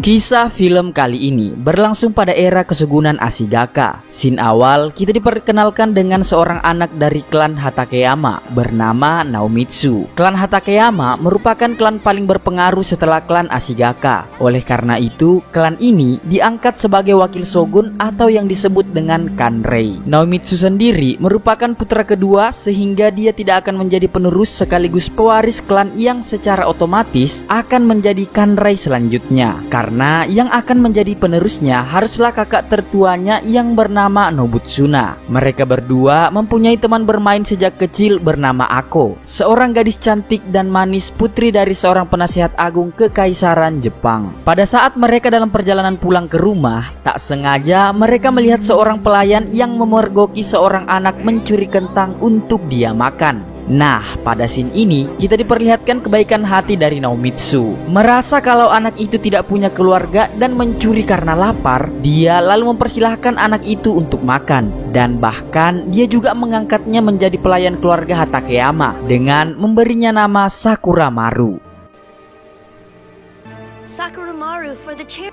Kisah film kali ini berlangsung pada era kesugunan Ashigaka. Scene awal kita diperkenalkan dengan seorang anak dari klan Hatakeyama bernama Naomitsu. Klan Hatakeyama merupakan klan paling berpengaruh setelah klan Ashigaka. Oleh karena itu, klan ini diangkat sebagai wakil shogun atau yang disebut dengan Kanrei. Naomitsu sendiri merupakan putra kedua sehingga dia tidak akan menjadi penerus sekaligus pewaris klan yang secara otomatis akan menjadi Kanrei selanjutnya. Karena yang akan menjadi penerusnya haruslah kakak tertuanya yang bernama Nobutsuna. Mereka berdua mempunyai teman bermain sejak kecil bernama Ako, seorang gadis cantik dan manis putri dari seorang penasihat agung kekaisaran Jepang. Pada saat mereka dalam perjalanan pulang ke rumah, tak sengaja mereka melihat seorang pelayan yang memergoki seorang anak mencuri kentang untuk dia makan. Nah, pada scene ini kita diperlihatkan kebaikan hati dari Naomitsu. Merasa kalau anak itu tidak punya keluarga dan mencuri karena lapar, dia lalu mempersilahkan anak itu untuk makan. Dan bahkan dia juga mengangkatnya menjadi pelayan keluarga Hatakeyama dengan memberinya nama Sakuramaru. Sakuramaru for the chair.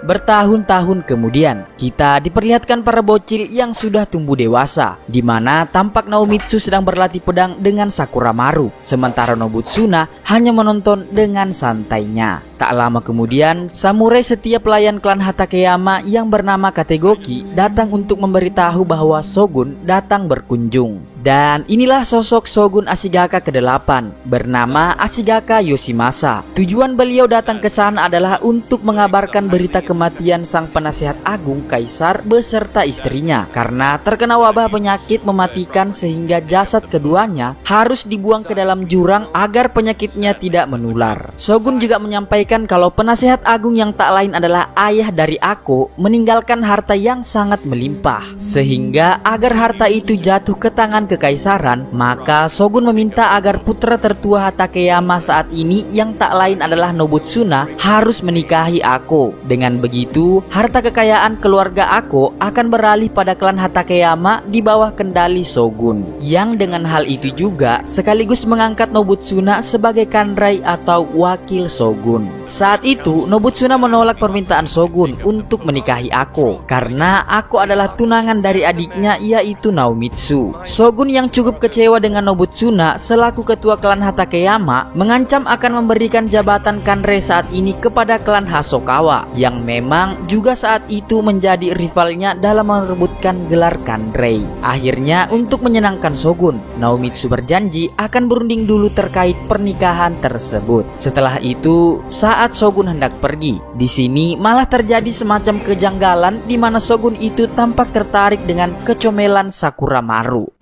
Bertahun-tahun kemudian, kita diperlihatkan para bocil yang sudah tumbuh dewasa, di mana tampak Naomitsu sedang berlatih pedang dengan Sakuramaru, sementara Nobutsuna hanya menonton dengan santainya. Tak lama kemudian, samurai setia pelayan klan Hatakeyama yang bernama Kategoki datang untuk memberitahu bahwa Shogun datang berkunjung. Dan inilah sosok Shogun Ashigaka ke-8 bernama Ashigaka Yoshimasa. Tujuan beliau datang ke sana adalah untuk mengabarkan berita kematian sang penasihat agung kaisar beserta istrinya karena terkena wabah penyakit mematikan sehingga jasad keduanya harus dibuang ke dalam jurang agar penyakitnya tidak menular. Shogun juga menyampaikan kalau penasihat agung yang tak lain adalah ayah dari Ako meninggalkan harta yang sangat melimpah, sehingga agar harta itu jatuh ke tangan kekaisaran, maka Shogun meminta agar putra tertua Hatakeyama saat ini yang tak lain adalah Nobutsuna harus menikahi Ako. Dengan begitu, harta kekayaan keluarga Ako akan beralih pada klan Hatakeyama di bawah kendali Shogun, yang dengan hal itu juga sekaligus mengangkat Nobutsuna sebagai Kanrei atau wakil Shogun. Saat itu, Nobutsuna menolak permintaan Shogun untuk menikahi Ako karena Ako adalah tunangan dari adiknya yaitu Naomitsu. Shogun yang cukup kecewa dengan Nobutsuna selaku ketua klan Hatakeyama mengancam akan memberikan jabatan Kanrei saat ini kepada klan Hosokawa yang memang juga saat itu menjadi rivalnya dalam merebutkan gelar Kanrei. Akhirnya untuk menyenangkan Shogun, Naomitsu berjanji akan berunding dulu terkait pernikahan tersebut. Setelah itu, saat Shogun hendak pergi, di sini malah terjadi semacam kejanggalan di mana Shogun itu tampak tertarik dengan kecomelan Sakuramaru.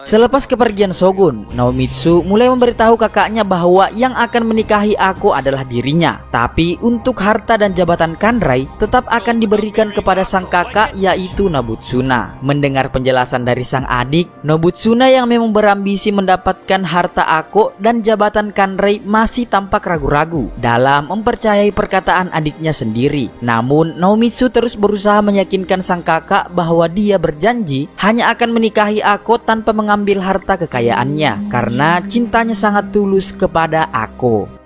Selepas kepergian Shogun, Naomitsu mulai memberitahu kakaknya bahwa yang akan menikahi Ako adalah dirinya. Tapi untuk harta dan jabatan Kanrei tetap akan diberikan kepada sang kakak yaitu Nobutsuna. Mendengar penjelasan dari sang adik, Nobutsuna yang memang berambisi mendapatkan harta Ako dan jabatan Kanrei masih tampak ragu-ragu dalam mempercayai perkataan adiknya sendiri. Namun Naomitsu terus berusaha meyakinkan sang kakak bahwa dia berjanji hanya akan menikahi Ako tanpa mengambil harta kekayaannya karena cintanya sangat tulus kepada Ako.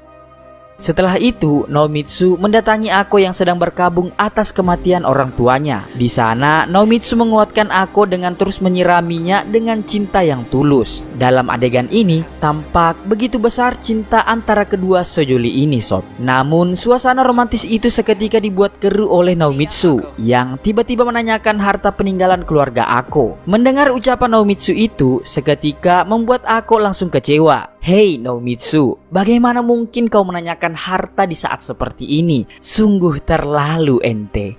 Setelah itu, Naomitsu mendatangi Ako yang sedang berkabung atas kematian orang tuanya. Di sana, Naomitsu menguatkan Ako dengan terus menyiraminya dengan cinta yang tulus. Dalam adegan ini, tampak begitu besar cinta antara kedua sejoli ini, sob. Namun, suasana romantis itu seketika dibuat keruh oleh Naomitsu yang tiba-tiba menanyakan harta peninggalan keluarga Ako. Mendengar ucapan Naomitsu itu, seketika membuat Ako langsung kecewa. Hei Naomitsu, bagaimana mungkin kau menanyakan harta di saat seperti ini? Sungguh terlalu ente.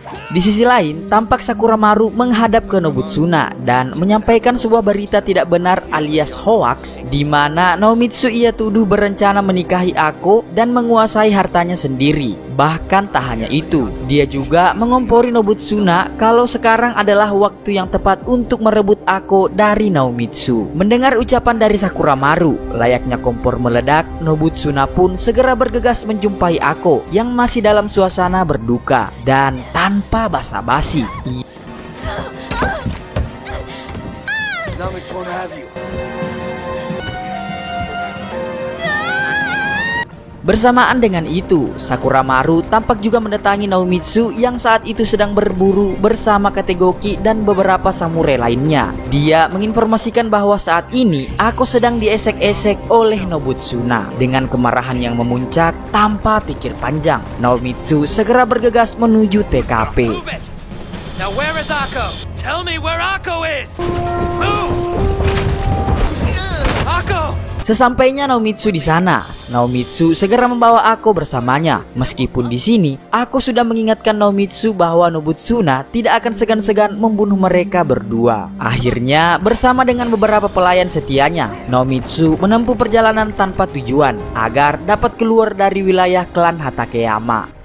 Di sisi lain, tampak Sakuramaru menghadap ke Nobutsuna dan menyampaikan sebuah berita tidak benar alias hoax, di mana Naomitsu ia tuduh berencana menikahi Ako dan menguasai hartanya sendiri. Bahkan tak hanya itu, dia juga mengompori Nobutsuna kalau sekarang adalah waktu yang tepat untuk merebut Ako dari Naomitsu. Mendengar ucapan dari Sakuramaru, layaknya kompor meledak, Nobutsuna pun segera bergegas menjumpai Ako yang masih dalam suasana berduka dan tanpa basa-basi. Bersamaan dengan itu, Sakuramaru tampak juga mendatangi Naomitsu yang saat itu sedang berburu bersama Kategoki dan beberapa samurai lainnya. Dia menginformasikan bahwa saat ini aku sedang diesek-esek oleh Nobutsuna. Dengan kemarahan yang memuncak, tanpa pikir panjang, Naomitsu segera bergegas menuju TKP. Now where is Akko? Tell me where Akko is! Move! Akko! Sesampainya Naomitsu di sana, Naomitsu segera membawa Akko bersamanya. Meskipun di sini, aku sudah mengingatkan Naomitsu bahwa Nobutsuna tidak akan segan-segan membunuh mereka berdua. Akhirnya, bersama dengan beberapa pelayan setianya, Naomitsu menempuh perjalanan tanpa tujuan agar dapat keluar dari wilayah klan Hatakeyama.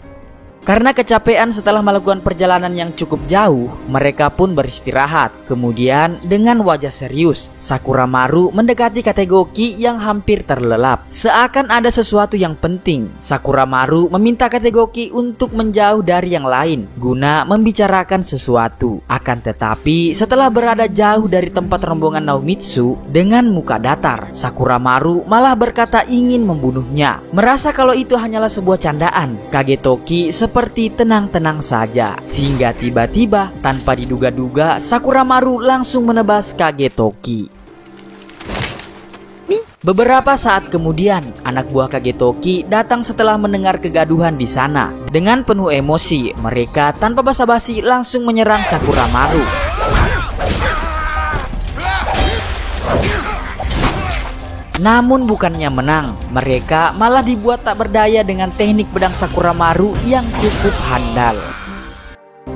Karena kecapean setelah melakukan perjalanan yang cukup jauh, mereka pun beristirahat. Kemudian dengan wajah serius, Sakuramaru mendekati Kategoki yang hampir terlelap. Seakan ada sesuatu yang penting, Sakuramaru meminta Kategoki untuk menjauh dari yang lain guna membicarakan sesuatu. Akan tetapi setelah berada jauh dari tempat rombongan Naomitsu, dengan muka datar, Sakuramaru malah berkata ingin membunuhnya. Merasa kalau itu hanyalah sebuah candaan, Kagetoki seperti tenang-tenang saja. Hingga tiba-tiba tanpa diduga-duga Sakuramaru langsung menebas Kagetoki. Beberapa saat kemudian, anak buah Kagetoki datang setelah mendengar kegaduhan di sana. Dengan penuh emosi, mereka tanpa basa-basi langsung menyerang Sakuramaru. Namun bukannya menang, mereka malah dibuat tak berdaya dengan teknik pedang Sakuramaru yang cukup handal.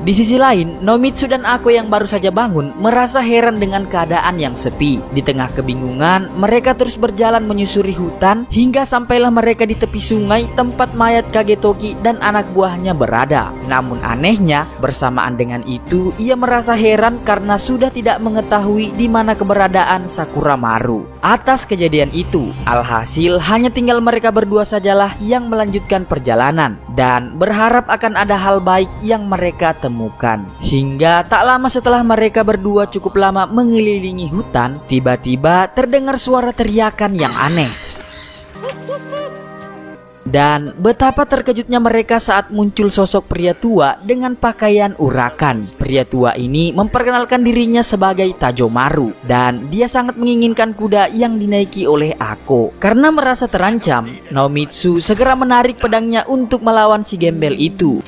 Di sisi lain, Nomitsu dan aku yang baru saja bangun merasa heran dengan keadaan yang sepi. Di tengah kebingungan, mereka terus berjalan menyusuri hutan hingga sampailah mereka di tepi sungai tempat mayat Kagetoki dan anak buahnya berada. Namun anehnya, bersamaan dengan itu, ia merasa heran karena sudah tidak mengetahui di mana keberadaan Sakuramaru. Atas kejadian itu, alhasil hanya tinggal mereka berdua sajalah yang melanjutkan perjalanan dan berharap akan ada hal baik yang mereka temukan. Hingga tak lama setelah mereka berdua cukup lama mengelilingi hutan, tiba-tiba terdengar suara teriakan yang aneh. Dan betapa terkejutnya mereka saat muncul sosok pria tua dengan pakaian urakan. Pria tua ini memperkenalkan dirinya sebagai Tajomaru, dan dia sangat menginginkan kuda yang dinaiki oleh Akko. Karena merasa terancam, Naomitsu segera menarik pedangnya untuk melawan si gembel itu.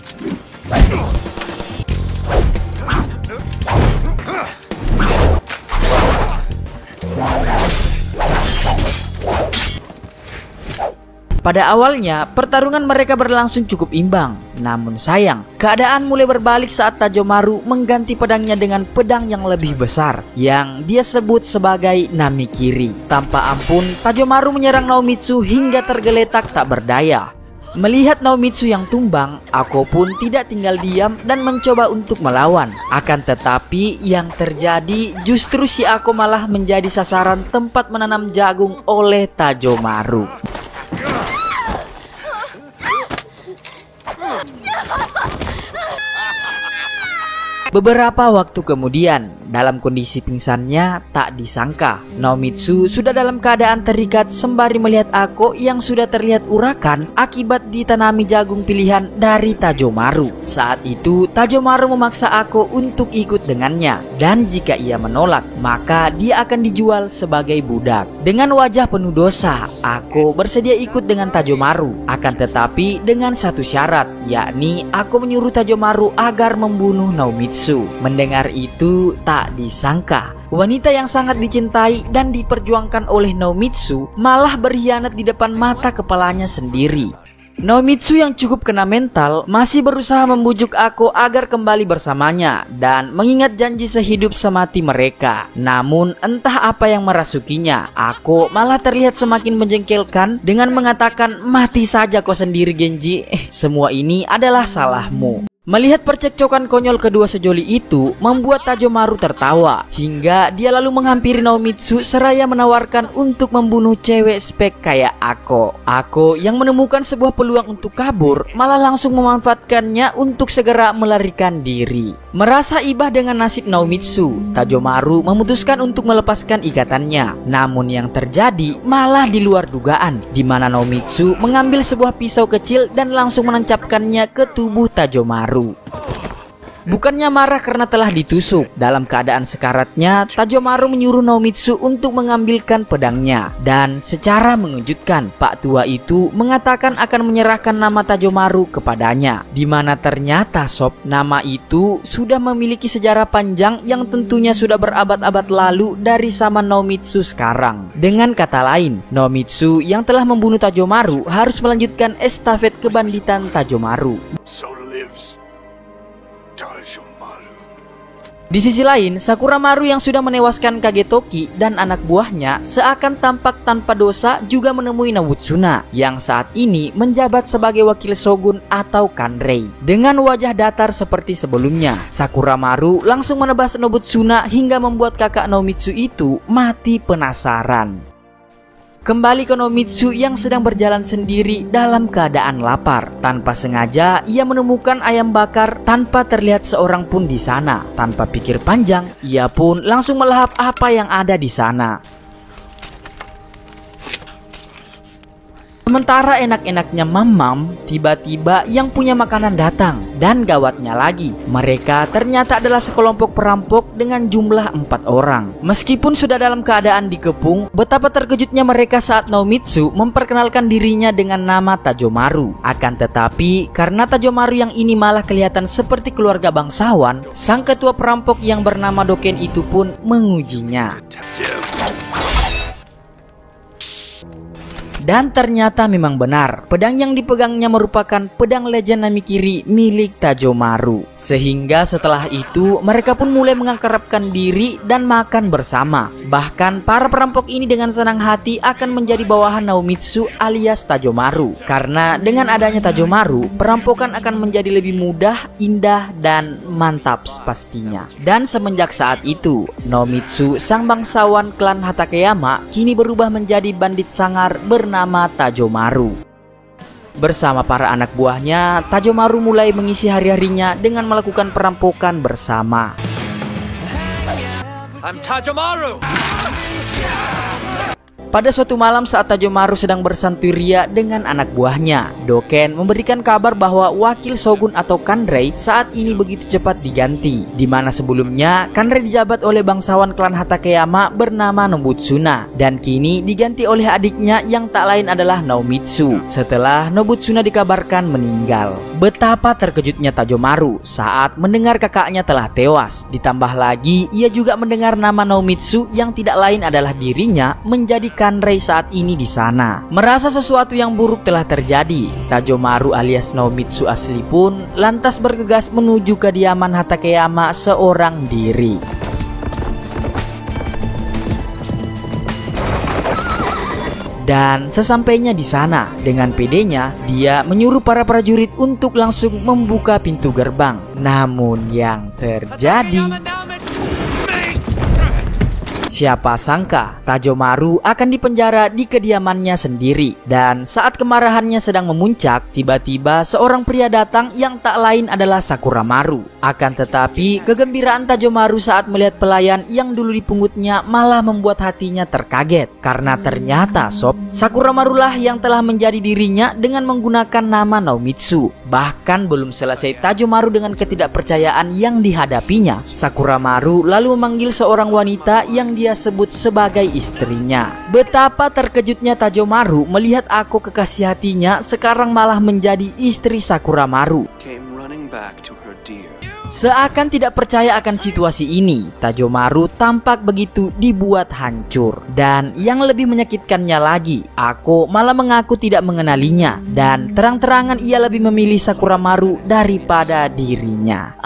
Pada awalnya, pertarungan mereka berlangsung cukup imbang. Namun sayang, keadaan mulai berbalik saat Tajomaru mengganti pedangnya dengan pedang yang lebih besar, yang dia sebut sebagai Namikiri. Tanpa ampun, Tajomaru menyerang Naomitsu hingga tergeletak tak berdaya. Melihat Naomitsu yang tumbang, Akko pun tidak tinggal diam dan mencoba untuk melawan. Akan tetapi yang terjadi justru si Akko malah menjadi sasaran tempat menanam jagung oleh Tajomaru. Beberapa waktu kemudian, dalam kondisi pingsannya, tak disangka Naomitsu sudah dalam keadaan terikat sembari melihat Akko yang sudah terlihat urakan akibat ditanami jagung pilihan dari Tajomaru. Saat itu Tajomaru memaksa Akko untuk ikut dengannya, dan jika ia menolak maka dia akan dijual sebagai budak. Dengan wajah penuh dosa, Akko bersedia ikut dengan Tajomaru. Akan tetapi dengan satu syarat, yakni Akko menyuruh Tajomaru agar membunuh Naomitsu. Mendengar itu, tak disangka wanita yang sangat dicintai dan diperjuangkan oleh Naomitsu malah berkhianat di depan mata kepalanya sendiri. Naomitsu yang cukup kena mental masih berusaha membujuk Akko agar kembali bersamanya dan mengingat janji sehidup semati mereka. Namun entah apa yang merasukinya, Akko malah terlihat semakin menjengkelkan dengan mengatakan, "Mati saja kau sendiri, Genji. Semua ini adalah salahmu." Melihat percekcokan konyol kedua sejoli itu membuat Tajomaru tertawa, hingga dia lalu menghampiri Naomitsu seraya menawarkan untuk membunuh cewek spek kayak Akko. Akko yang menemukan sebuah peluang untuk kabur malah langsung memanfaatkannya untuk segera melarikan diri. Merasa iba dengan nasib Naomitsu, Tajomaru memutuskan untuk melepaskan ikatannya. Namun yang terjadi malah di luar dugaan, di mana Naomitsu mengambil sebuah pisau kecil dan langsung menancapkannya ke tubuh Tajomaru. Bukannya marah karena telah ditusuk, dalam keadaan sekaratnya, Tajomaru menyuruh Naomitsu untuk mengambilkan pedangnya. Dan secara mengejutkan, Pak Tua itu mengatakan akan menyerahkan nama Tajomaru kepadanya. Di mana ternyata sob, nama itu sudah memiliki sejarah panjang yang tentunya sudah berabad-abad lalu dari zaman Naomitsu sekarang. Dengan kata lain, Naomitsu yang telah membunuh Tajomaru harus melanjutkan estafet kebanditan Tajomaru. Di sisi lain, Sakuramaru yang sudah menewaskan Kagetoki dan anak buahnya seakan tampak tanpa dosa juga menemui Nobutsuna yang saat ini menjabat sebagai wakil shogun atau Kanrei. Dengan wajah datar seperti sebelumnya, Sakuramaru langsung menebas Nobutsuna hingga membuat kakak Naomitsu itu mati penasaran. Kembali ke Naomitsu yang sedang berjalan sendiri dalam keadaan lapar. Tanpa sengaja, ia menemukan ayam bakar tanpa terlihat seorang pun di sana. Tanpa pikir panjang, ia pun langsung melahap apa yang ada di sana. Sementara enak-enaknya mamam, tiba-tiba yang punya makanan datang. Dan gawatnya lagi, mereka ternyata adalah sekelompok perampok dengan jumlah 4 orang. Meskipun sudah dalam keadaan dikepung, betapa terkejutnya mereka saat Naomitsu memperkenalkan dirinya dengan nama Tajomaru. Akan tetapi, karena Tajomaru yang ini malah kelihatan seperti keluarga bangsawan, sang ketua perampok yang bernama Doken itu pun mengujinya. Dan ternyata memang benar, pedang yang dipegangnya merupakan pedang legend Namikiri milik Tajomaru. Sehingga setelah itu mereka pun mulai mengakrabkan diri dan makan bersama. Bahkan para perampok ini dengan senang hati akan menjadi bawahan Naomitsu alias Tajomaru. Karena dengan adanya Tajomaru, perampokan akan menjadi lebih mudah, indah, dan mantap pastinya. Dan semenjak saat itu, Naomitsu sang bangsawan klan Hatakeyama kini berubah menjadi bandit sangar bernama Tajomaru. Bersama para anak buahnya, Tajomaru mulai mengisi hari-harinya dengan melakukan perampokan bersama. I'm Tajomaru! Pada suatu malam saat Tajomaru sedang bersantai ria dengan anak buahnya, Doken memberikan kabar bahwa wakil shogun atau Kanrei saat ini begitu cepat diganti. Di mana sebelumnya Kanrei dijabat oleh bangsawan klan Hatakeyama bernama Nobutsuna dan kini diganti oleh adiknya yang tak lain adalah Naomitsu setelah Nobutsuna dikabarkan meninggal. Betapa terkejutnya Tajomaru saat mendengar kakaknya telah tewas. Ditambah lagi ia juga mendengar nama Naomitsu yang tidak lain adalah dirinya menjadi Kanrei saat ini di sana. Merasa sesuatu yang buruk telah terjadi, Tajomaru alias Naomitsu asli pun lantas bergegas menuju kediaman Hatakeyama seorang diri. Dan sesampainya di sana, dengan pedenya dia menyuruh para prajurit untuk langsung membuka pintu gerbang. Namun yang terjadi, siapa sangka Tajomaru akan dipenjara di kediamannya sendiri. Dan saat kemarahannya sedang memuncak, tiba-tiba seorang pria datang yang tak lain adalah Sakuramaru. Akan tetapi kegembiraan Tajomaru saat melihat pelayan yang dulu dipungutnya malah membuat hatinya terkaget. Karena ternyata sob, Sakuramaru lah yang telah menjadi dirinya dengan menggunakan nama Naomitsu. Bahkan belum selesai Tajomaru dengan ketidakpercayaan yang dihadapinya, Sakuramaru lalu memanggil seorang wanita yang dia sebut sebagai istrinya. Betapa terkejutnya Tajomaru melihat aku kekasih hatinya sekarang malah menjadi istri Sakuramaru. Seakan tidak percaya akan situasi ini, Tajomaru tampak begitu dibuat hancur. Dan yang lebih menyakitkannya lagi, aku malah mengaku tidak mengenalinya dan terang-terangan ia lebih memilih Sakuramaru daripada dirinya.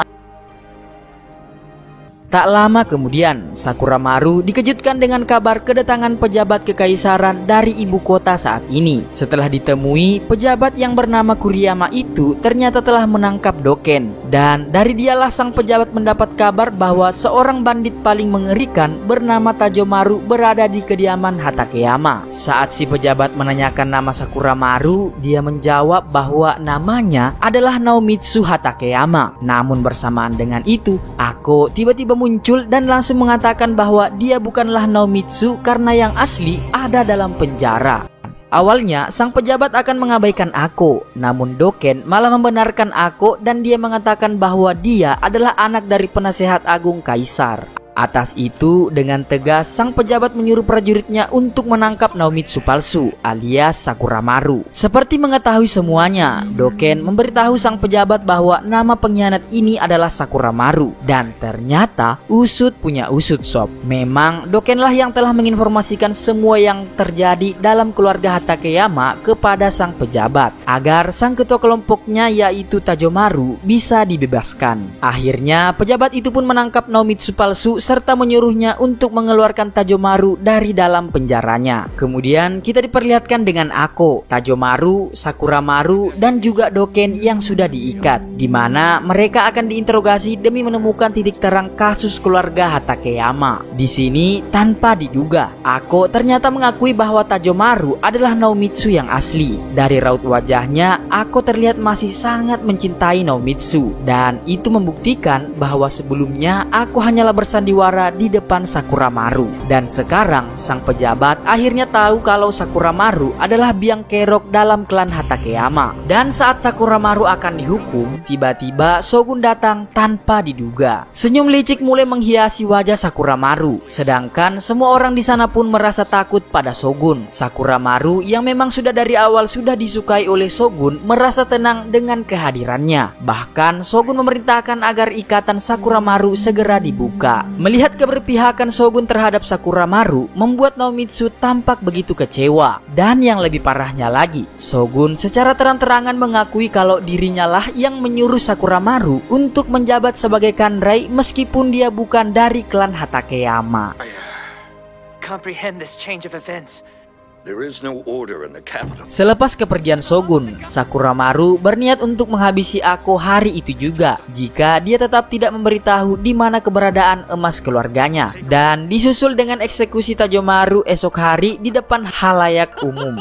Tak lama kemudian, Sakuramaru dikejutkan dengan kabar kedatangan pejabat kekaisaran dari ibu kota saat ini. Setelah ditemui, pejabat yang bernama Kuriyama itu ternyata telah menangkap Doken. Dan dari dialah sang pejabat mendapat kabar bahwa seorang bandit paling mengerikan bernama Tajomaru berada di kediaman Hatakeyama. Saat si pejabat menanyakan nama Sakuramaru, dia menjawab bahwa namanya adalah Naomitsu Hatakeyama. Namun bersamaan dengan itu, Ako tiba-tiba muncul dan langsung mengatakan bahwa dia bukanlah Naomitsu karena yang asli ada dalam penjara. Awalnya, sang pejabat akan mengabaikan Ako, namun Doken malah membenarkan Ako dan dia mengatakan bahwa dia adalah anak dari penasehat agung kaisar. Atas itu, dengan tegas sang pejabat menyuruh prajuritnya untuk menangkap Naomitsu palsu alias Sakuramaru. Seperti mengetahui semuanya, Doken memberitahu sang pejabat bahwa nama pengkhianat ini adalah Sakuramaru. Dan ternyata usut punya usut sob. Memang Dokenlah yang telah menginformasikan semua yang terjadi dalam keluarga Hatakeyama kepada sang pejabat agar sang ketua kelompoknya yaitu Tajomaru bisa dibebaskan. Akhirnya pejabat itu pun menangkap Naomitsu palsu serta menyuruhnya untuk mengeluarkan Tajomaru dari dalam penjaranya. Kemudian kita diperlihatkan dengan Ako, Tajomaru, Sakuramaru, dan juga Doken yang sudah diikat, di mana mereka akan diinterogasi demi menemukan titik terang kasus keluarga Hatakeyama. Di sini tanpa diduga, Ako ternyata mengakui bahwa Tajomaru adalah Naomitsu yang asli. Dari raut wajahnya, Ako terlihat masih sangat mencintai Naomitsu, dan itu membuktikan bahwa sebelumnya Ako hanyalah bersandiwara di depan Sakuramaru. Dan sekarang sang pejabat akhirnya tahu kalau Sakuramaru adalah biang kerok dalam klan Hatakeyama. Dan saat Sakuramaru akan dihukum, tiba-tiba Shogun datang tanpa diduga. Senyum licik mulai menghiasi wajah Sakuramaru, sedangkan semua orang di sana pun merasa takut pada Shogun. Sakuramaru yang memang sudah dari awal sudah disukai oleh Shogun merasa tenang dengan kehadirannya. Bahkan Shogun memerintahkan agar ikatan Sakuramaru segera dibuka. Melihat keberpihakan Shogun terhadap Sakuramaru membuat Naomitsu tampak begitu kecewa. Dan yang lebih parahnya lagi, Shogun secara terang-terangan mengakui kalau dirinya lah yang menyuruh Sakuramaru untuk menjabat sebagai Kanrai meskipun dia bukan dari klan Hatakeyama. Comprehend this change of events. There is no order in the capital. Selepas kepergian Shogun, Sakuramaru berniat untuk menghabisi Ako hari itu juga jika dia tetap tidak memberitahu di mana keberadaan emas keluarganya, dan disusul dengan eksekusi Tajomaru esok hari di depan halayak umum.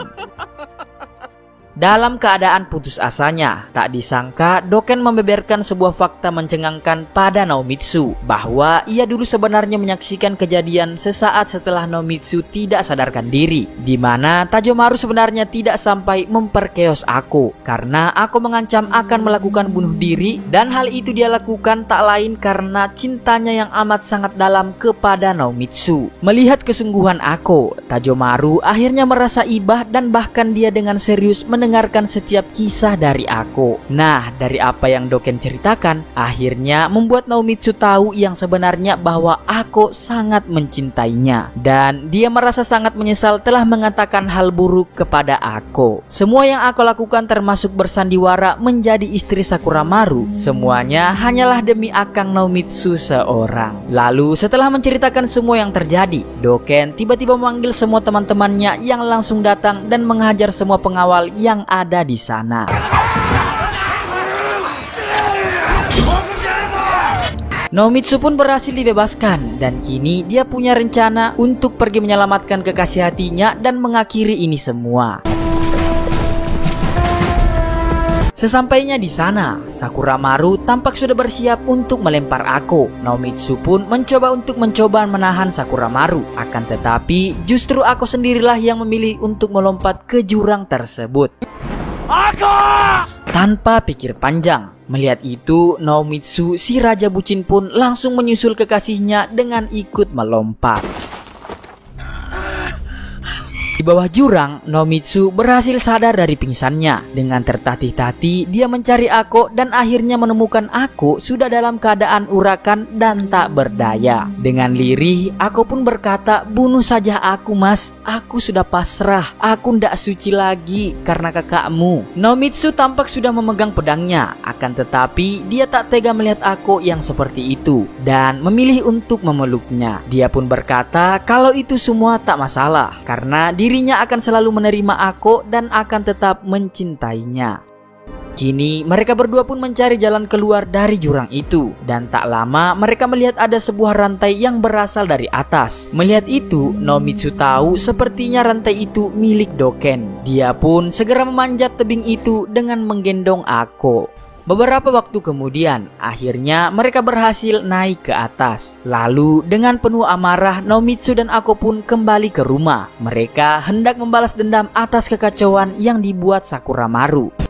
Dalam keadaan putus asanya, tak disangka Doken membeberkan sebuah fakta mencengangkan pada Naomitsu bahwa ia dulu sebenarnya menyaksikan kejadian sesaat setelah Naomitsu tidak sadarkan diri, di mana Tajomaru sebenarnya tidak sampai memperkeos Ako karena Ako mengancam akan melakukan bunuh diri, dan hal itu dia lakukan tak lain karena cintanya yang amat sangat dalam kepada Naomitsu. Melihat kesungguhan Ako, Tajomaru akhirnya merasa ibah dan bahkan dia dengan serius mendengarkan setiap kisah dari Ako. Nah, dari apa yang Doken ceritakan, akhirnya membuat Naomitsu tahu yang sebenarnya bahwa Ako sangat mencintainya, dan dia merasa sangat menyesal telah mengatakan hal buruk kepada Ako. Semua yang Ako lakukan termasuk bersandiwara menjadi istri Sakuramaru, semuanya hanyalah demi Akang Naomitsu seorang. Lalu setelah menceritakan semua yang terjadi, Doken tiba-tiba memanggil semua teman-temannya yang langsung datang dan menghajar semua pengawal yang ada di sana. Naomitsu pun berhasil dibebaskan, dan kini dia punya rencana untuk pergi menyelamatkan kekasih hatinya dan mengakhiri ini semua. Sesampainya di sana, Sakuramaru tampak sudah bersiap untuk melempar Ako. Naomitsu pun mencoba menahan Sakuramaru. Akan tetapi, justru Ako sendirilah yang memilih untuk melompat ke jurang tersebut. Ako! Tanpa pikir panjang. Melihat itu, Naomitsu, si raja bucin pun langsung menyusul kekasihnya dengan ikut melompat. Di bawah jurang, Nomitsu berhasil sadar dari pingsannya. Dengan tertatih-tatih, dia mencari Ako dan akhirnya menemukan Ako sudah dalam keadaan urakan dan tak berdaya. Dengan lirih, Ako pun berkata, "Bunuh saja aku, Mas. Aku sudah pasrah. Aku ndak suci lagi karena kakakmu." Nomitsu tampak sudah memegang pedangnya. Akan tetapi, dia tak tega melihat Ako yang seperti itu dan memilih untuk memeluknya. Dia pun berkata kalau itu semua tak masalah karena dirinya akan selalu menerima Ako dan akan tetap mencintainya. Kini mereka berdua pun mencari jalan keluar dari jurang itu. Dan tak lama mereka melihat ada sebuah rantai yang berasal dari atas. Melihat itu, Nomitsu tahu sepertinya rantai itu milik Doken. Dia pun segera memanjat tebing itu dengan menggendong Ako. Beberapa waktu kemudian, akhirnya mereka berhasil naik ke atas. Lalu dengan penuh amarah, Nomitsu dan Ako pun kembali ke rumah. Mereka hendak membalas dendam atas kekacauan yang dibuat Sakuramaru.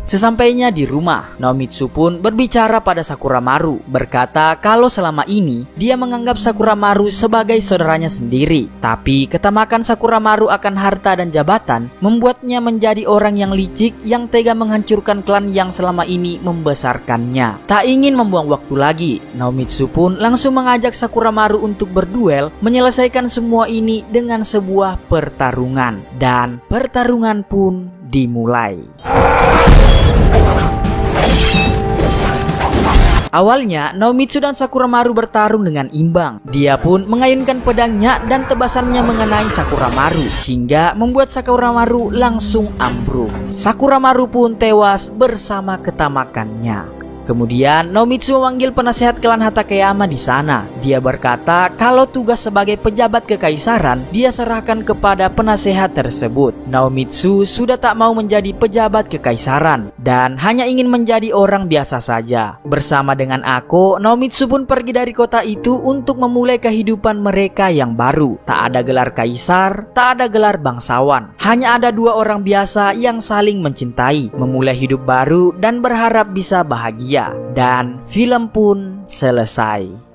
Sesampainya di rumah, Nomitsu pun berbicara pada Sakuramaru, berkata kalau selama ini dia menganggap Sakuramaru sebagai saudaranya sendiri. Tapi ketamakan Sakuramaru akan harta dan jabatan membuatnya menjadi orang yang licik yang tega menghancurkan klan yang selama ini membesarkannya. Tak ingin membuang waktu lagi, Nomitsu pun langsung mengajak Sakuramaru untuk berduel, menyelesaikan semua ini dengan sebuah pertarungan. Dan pertarungan pun dimulai. Awalnya, Nomitsu dan Sakuramaru bertarung dengan imbang. Dia pun mengayunkan pedangnya dan tebasannya mengenai Sakuramaru hingga membuat Sakuramaru langsung ambruk. Sakuramaru pun tewas bersama ketamakannya. Kemudian Nomitsu memanggil penasehat klan Hatakeyama di sana. Dia berkata kalau tugas sebagai pejabat kekaisaran dia serahkan kepada penasehat tersebut. Nomitsu sudah tak mau menjadi pejabat kekaisaran dan hanya ingin menjadi orang biasa saja. Bersama dengan Ako, Nomitsu pun pergi dari kota itu untuk memulai kehidupan mereka yang baru. Tak ada gelar kaisar, tak ada gelar bangsawan. Hanya ada dua orang biasa yang saling mencintai, memulai hidup baru dan berharap bisa bahagia. Dan film pun selesai.